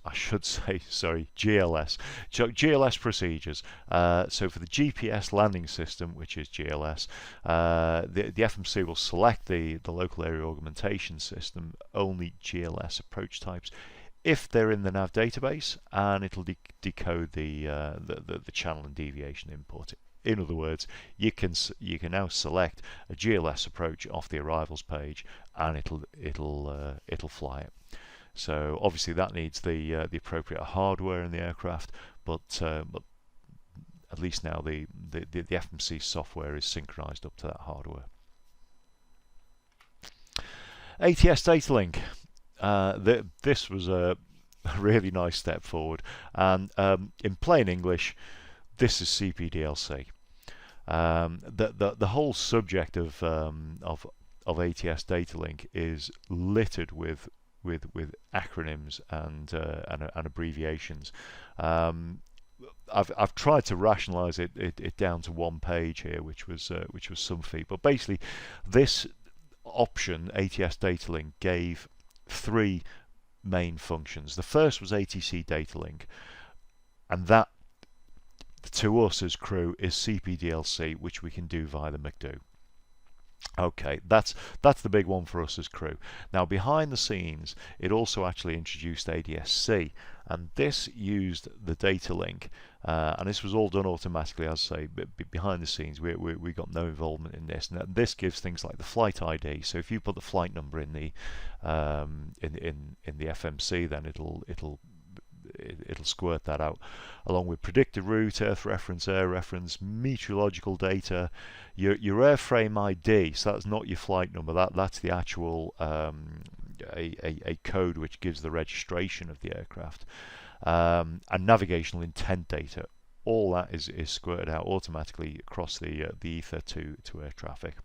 I should say, sorry, GLS. GLS procedures. So for the GPS landing system, which is GLS, the FMC will select the local area augmentation system, only GLS approach types, if they're in the nav database, and it'll decode the channel and deviation input. In other words, you can now select a GLS approach off the arrivals page, and it'll fly it. So obviously that needs the appropriate hardware in the aircraft, but at least now the FMC software is synchronized up to that hardware. ATS data link. This was a really nice step forward, and in plain English, this is CPDLC. The whole subject of ATS data link is littered with acronyms and abbreviations. I've tried to rationalise it down to one page here, which was some feat. But basically, this option, ATS data link, gave three main functions. The first was ATC data link, and that to us as crew is CPDLC, which we can do via the McDo. Okay, that's the big one for us as crew. Now behind the scenes, it also actually introduced ADS-C, and this used the data link, and this was all done automatically, as I say. Behind the scenes, we got no involvement in this. Now this gives things like the flight ID. So if you put the flight number in the FMC, then it'll squirt that out, along with predicted route, earth reference, air reference, meteorological data, your airframe ID. So that's not your flight number. That's the actual a code which gives the registration of the aircraft, and navigational intent data. All that is squirted out automatically across the ether to air traffic.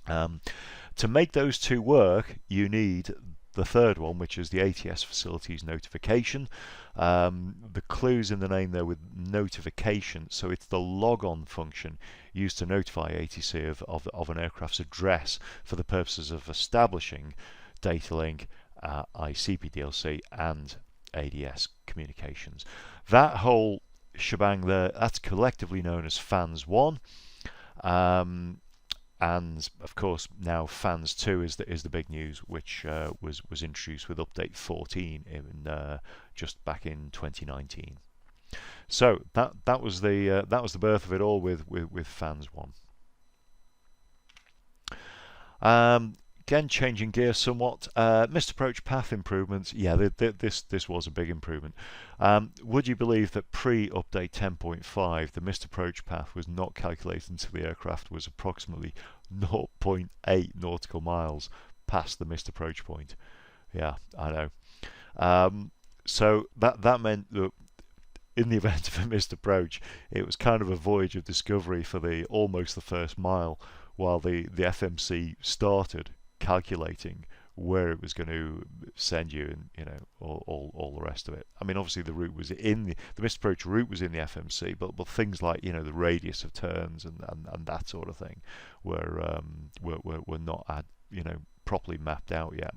To make those two work, you need the third one, which is the ATS facilities notification. The clue's in the name there with notification, so it's the log-on function used to notify ATC of an aircraft's address for the purposes of establishing data link, ICPDLC, and ADS communications. That whole shebang there, that's collectively known as FANS 1. And of course now FANS 2 is the big news, which was introduced with update 14 in just back in 2019. So that was the birth of it all with FANS 1. Again, changing gears somewhat. Missed approach path improvements. Yeah, this was a big improvement. Would you believe that pre-update 10.5, the missed approach path was not calculated until the aircraft was approximately 0.8 nautical miles past the missed approach point? Yeah, I know. So that meant that in the event of a missed approach, it was kind of a voyage of discovery for almost the first mile, while the FMC started calculating where it was going to send you, and all the rest of it. I mean, obviously the route was in the missed approach route was in the FMC, but things like the radius of turns and that sort of thing were not properly mapped out yet.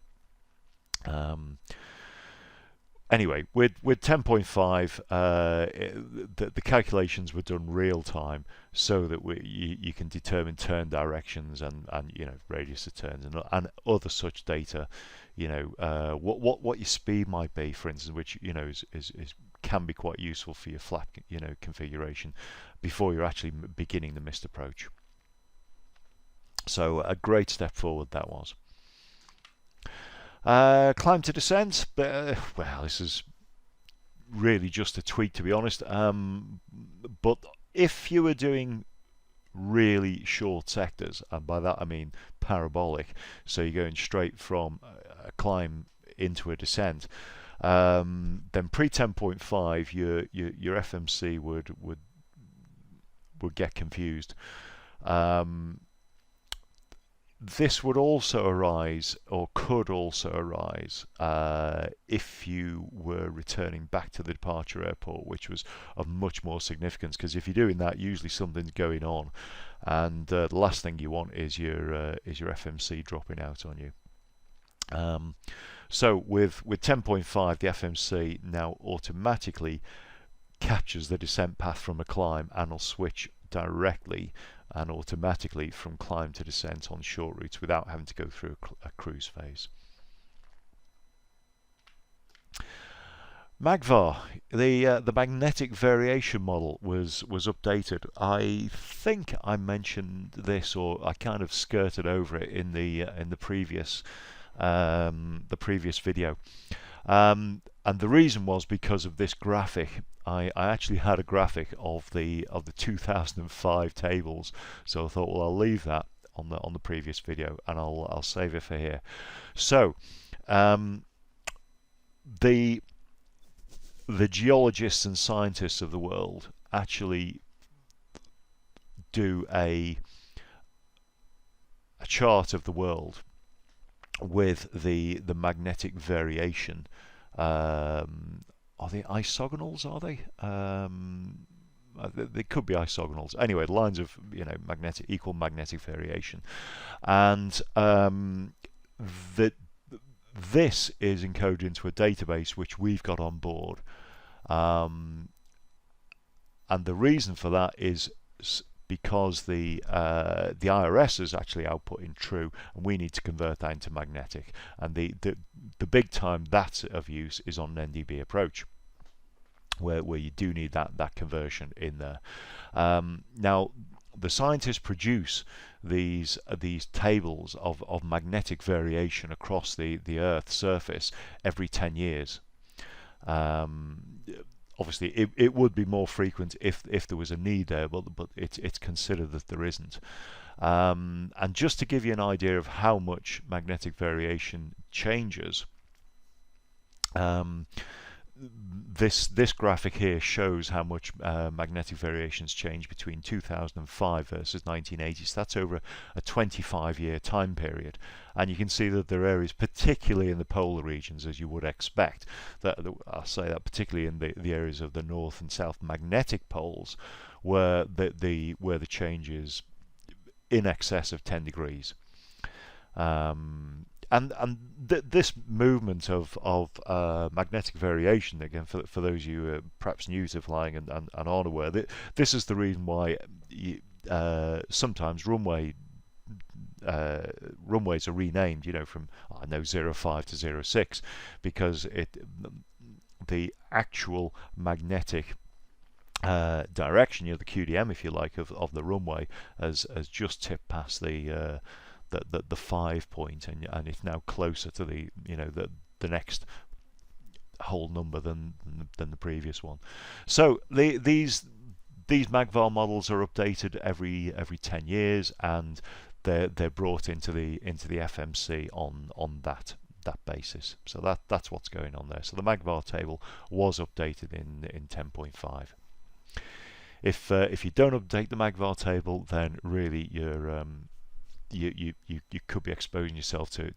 Anyway, with 10.5, the calculations were done real time, so that you can determine turn directions and radius of turns and other such data. What your speed might be, for instance, which can be quite useful for your flap configuration before you're actually beginning the missed approach. So a great step forward that was. Climb to descent, well, this is really just a tweak, to be honest. But if you were doing really short sectors, and by that I mean parabolic, so you're going straight from a climb into a descent, then pre 10.5 your FMC would get confused. Um, this would also arise, or could also arise, if you were returning back to the departure airport, which was of much more significance, because if you're doing that, usually something's going on, and the last thing you want is your FMC dropping out on you. So with 10.5, the FMC now automatically captures the descent path from a climb and will switch directly and automatically from climb to descent on short routes without having to go through a cruise phase. MAGVAR, the magnetic variation model was updated. I think I mentioned this, or I kind of skirted over it in the previous video. And the reason was because of this graphic. I actually had a graphic of the 2005 tables, so I thought, well, I'll leave that on the previous video, and I'll save it for here. So the geologists and scientists of the world actually do a chart of the world with the magnetic variation. Are they isogonals? Are they? They could be isogonals. Anyway, lines of equal magnetic variation, and this is encoded into a database which we've got on board, and the reason for that is because the IRS is actually outputting true, and we need to convert that into magnetic. And the big time that's of use is on an NDB approach, where you do need that conversion in there. Now, the scientists produce these tables of magnetic variation across the Earth's surface every 10 years. Obviously, it would be more frequent if there was a need there, but it's considered that there isn't. And just to give you an idea of how much magnetic variation changes, this graphic here shows how much magnetic variations change between 2005 versus 1980. So that's over a 25-year time period, and you can see that there are areas, particularly in the polar regions, as you would expect, that I'll say that particularly in the areas of the north and south magnetic poles, where the change is in excess of 10 degrees. This movement of magnetic variation, again, for those of you perhaps new to flying and aren't aware, this is the reason why sometimes runways are renamed, from 05 to 06, because the actual magnetic direction, the QDM, if you like, of the runway has just tipped past the 5 point, and it's now closer to the next whole number than the previous one. So these MAGVAR models are updated every 10 years, and they're brought into the FMC on that basis. So that's what's going on there. So the MAGVAR table was updated in 10.5. If you don't update the MAGVAR table, then really you could be exposing yourself to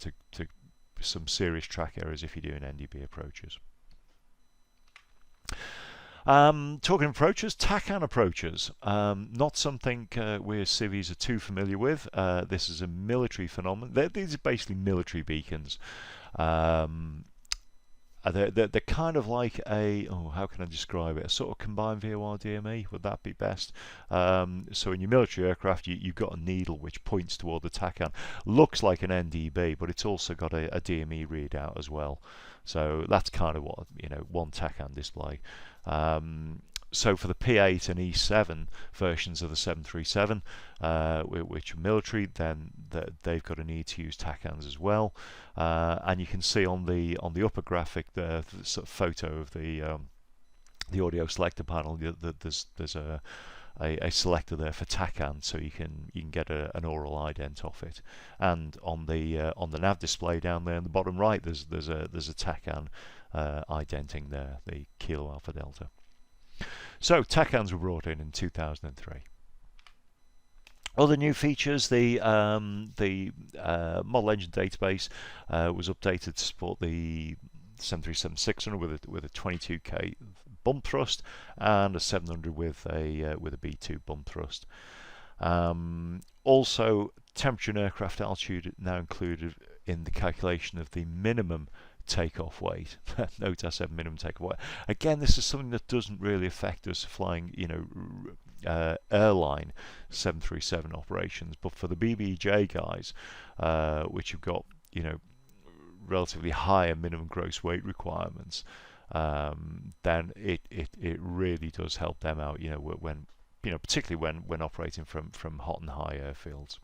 some serious track errors if you're doing NDB approaches. Talking approaches, TACAN approaches, not something we as civvies are too familiar with. This is a military phenomenon. These are basically military beacons. They're kind of like how can I describe it? A sort of combined VOR DME, would that be best? So in your military aircraft, you've got a needle which points toward the TACAN. Looks like an NDB, but it's also got a DME readout as well. So that's kind of what, one TACAN display. So for the P8 and E7 versions of the 737, which are military, then they've got a need to use TACANs as well. And you can see on the upper graphic the sort of photo of the audio selector panel. There's a selector there for TACAN, so you can get an oral ident off it. And on the nav display down there in the bottom right, there's a TACAN identing there, the Kilo Alpha Delta. So TACANs were brought in 2003. Other new features: the model engine database was updated to support the 737-600 with a 22K bump thrust and a 700 with a B2 bump thrust. Also, temperature and aircraft altitude now included in the calculation of the minimum takeoff weight. Note I said minimum takeoff weight. Again, this is something that doesn't really affect us flying, airline 737 operations, but for the BBJ guys, which have got, relatively higher minimum gross weight requirements, then it really does help them out, when particularly when operating from hot and high airfields.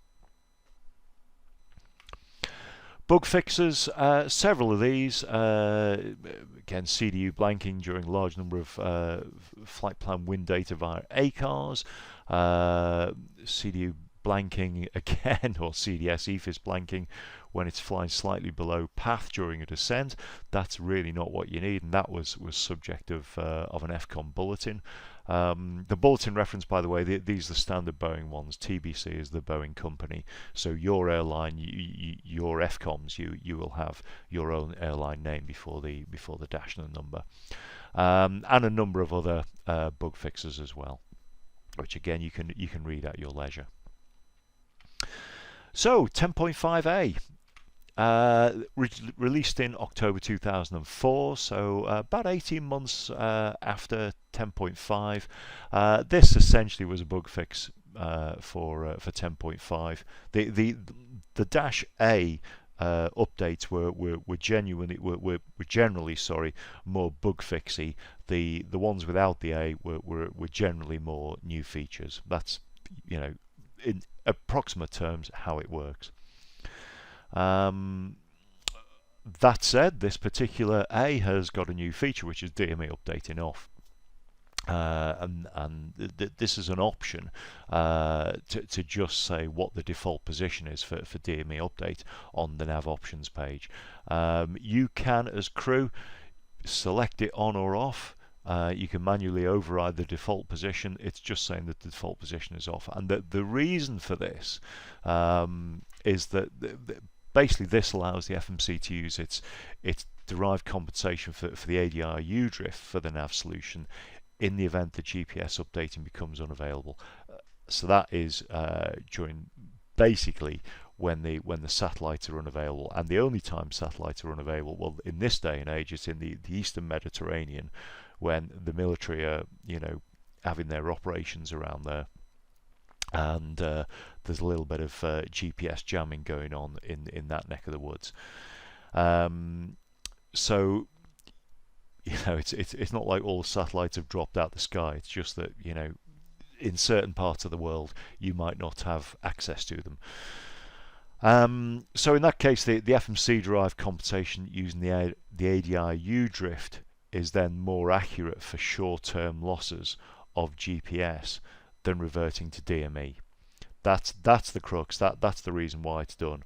Bug fixes, several of these. Again, CDU blanking during a large number of flight plan wind data via ACARS. CDU blanking again, or CDS EFIS blanking when it's flying slightly below path during a descent. That's really not what you need, and that was subject of an FCOM bulletin. The bulletin reference, by the way, these are the standard Boeing ones. TBC is the Boeing company, so your airline, your FCOMs, you will have your own airline name before the dash and the number, and a number of other bug fixes as well, which again you can read at your leisure. So 10.5A. Released in October 2004, so about 18 months after 10.5. This essentially was a bug fix for 10.5. The dash A updates were generally more bug fixy. The ones without the A were generally more new features. That's, in approximate terms, how it works. That said, this particular A has got a new feature, which is DME updating off. This is an option to just say what the default position is for DME update on the nav options page. You can, as crew, select it on or off. You can manually override the default position. It's just saying that the default position is off, and the reason for this is that basically this allows the FMC to use its derived compensation for the ADI drift for the nav solution in the event the GPS updating becomes unavailable. So that is during basically when the satellites are unavailable, and the only time satellites are unavailable, well, in this day and age, it's in the Eastern Mediterranean, when the military are having their operations around there, and there's a little bit of GPS jamming going on in that neck of the woods. So it's not like all the satellites have dropped out the sky. It's just that in certain parts of the world you might not have access to them. So in that case, the FMC derived compensation using the ADI U drift is then more accurate for short-term losses of GPS than reverting to DME. That's the crux. That's the reason why it's done.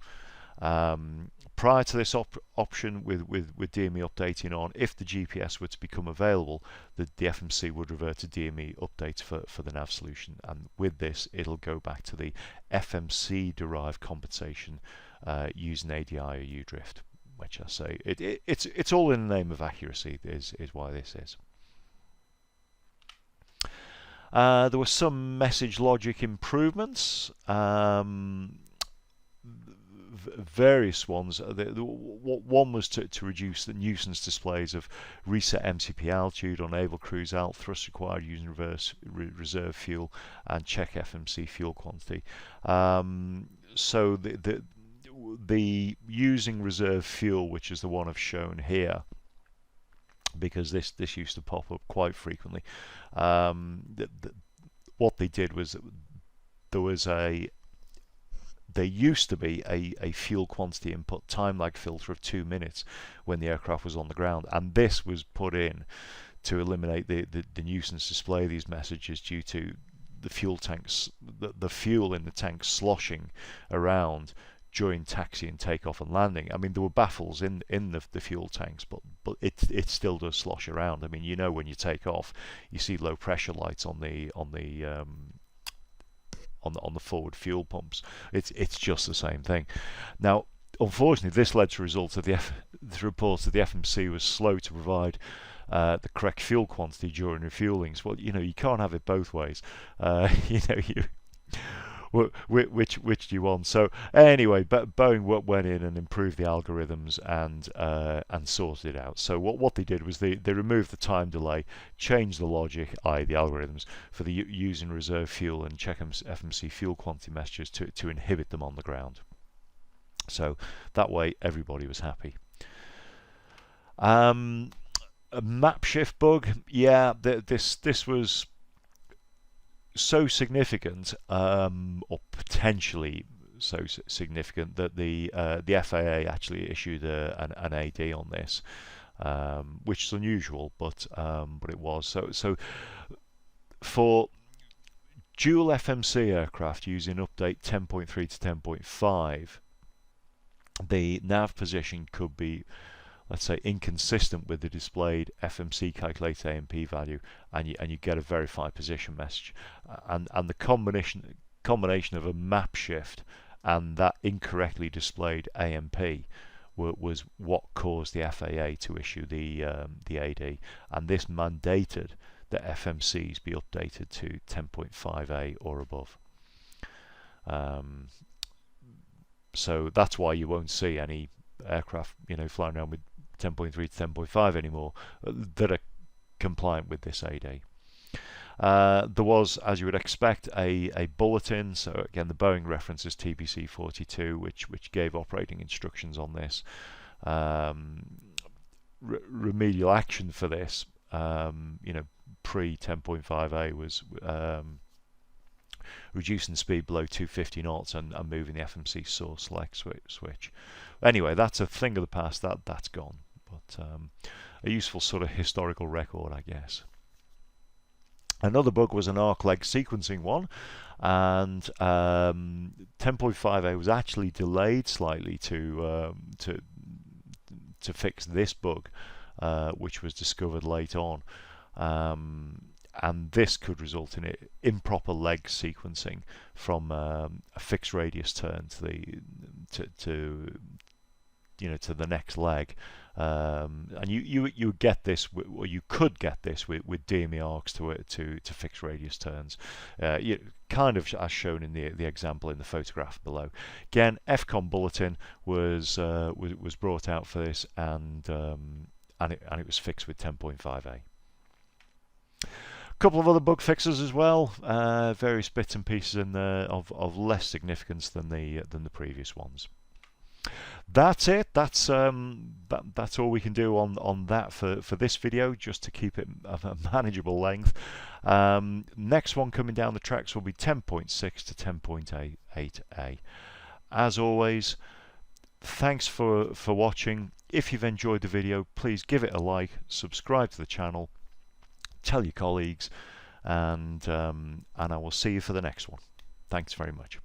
Prior to this option with DME updating on, if the GPS were to become available, the FMC would revert to DME updates for the nav solution, and with this it'll go back to the FMC derived compensation using ADI or U drift, which I say it's all in the name of accuracy is why this is. There were some message logic improvements, various ones. One was to reduce the nuisance displays of reset MCP altitude on naval cruise alt, thrust required using reserve fuel, and check FMC fuel quantity. So the using reserve fuel, which is the one I've shown here, because this used to pop up quite frequently. What they did was there used to be a fuel quantity input time lag filter of 2 minutes when the aircraft was on the ground, and this was put in to eliminate the nuisance display of these messages due to the fuel tanks, the fuel in the tanks sloshing around during taxi and takeoff and landing. I mean, there were baffles in the fuel tanks, but it still does slosh around. I mean, when you take off, you see low pressure lights on the on the forward fuel pumps. It's just the same thing. Now, unfortunately, this led to results of the reports that the FMC was slow to provide the correct fuel quantity during refuelings. Well, you can't have it both ways. Which do you want? So anyway, Boeing went in and improved the algorithms and sorted it out. So what they did was they removed the time delay, changed the logic, i.e. the algorithms, for the using reserve fuel and check FMC fuel quantity messages to inhibit them on the ground. So that way everybody was happy. A map shift bug, yeah, this was so significant, or potentially so significant, that the FAA actually issued an AD on this, which is unusual, but it was. So for dual FMC aircraft using update 10.3 to 10.5, the nav position could be, let's say, inconsistent with the displayed FMC calculated AMP value, and you get a verified position message, and the combination of a map shift and that incorrectly displayed AMP was what caused the FAA to issue the AD, and this mandated that FMCs be updated to 10.5A or above. So that's why you won't see any aircraft, flying around with 10.3 to 10.5 anymore that are compliant with this AD. There was, as you would expect, a bulletin. So again, the Boeing references TPC 42, which gave operating instructions on this. Remedial action for this, pre 10.5A was reducing the speed below 250 knots and moving the FMC source select switch. Anyway, that's a thing of the past. That's gone, but a useful sort of historical record, I guess. Another bug was an arc leg sequencing one, and 10.5A was actually delayed slightly to fix this bug, which was discovered late on. And this could result in improper leg sequencing from a fixed radius turn to the next leg, and you get this, or you could get this with DME arcs to fixed radius turns, kind of as shown in the example in the photograph below. Again, FCOM bulletin was brought out for this, and it was fixed with 10.5A. Couple of other bug fixes as well, various bits and pieces in there of less significance than the previous ones. That's it. That's all we can do on that for this video, just to keep it of a manageable length. Next one coming down the tracks will be 10.6 to 10.8A. As always, thanks for watching. If you've enjoyed the video, please give it a like, subscribe to the channel, tell your colleagues, and I will see you for the next one. Thanks very much.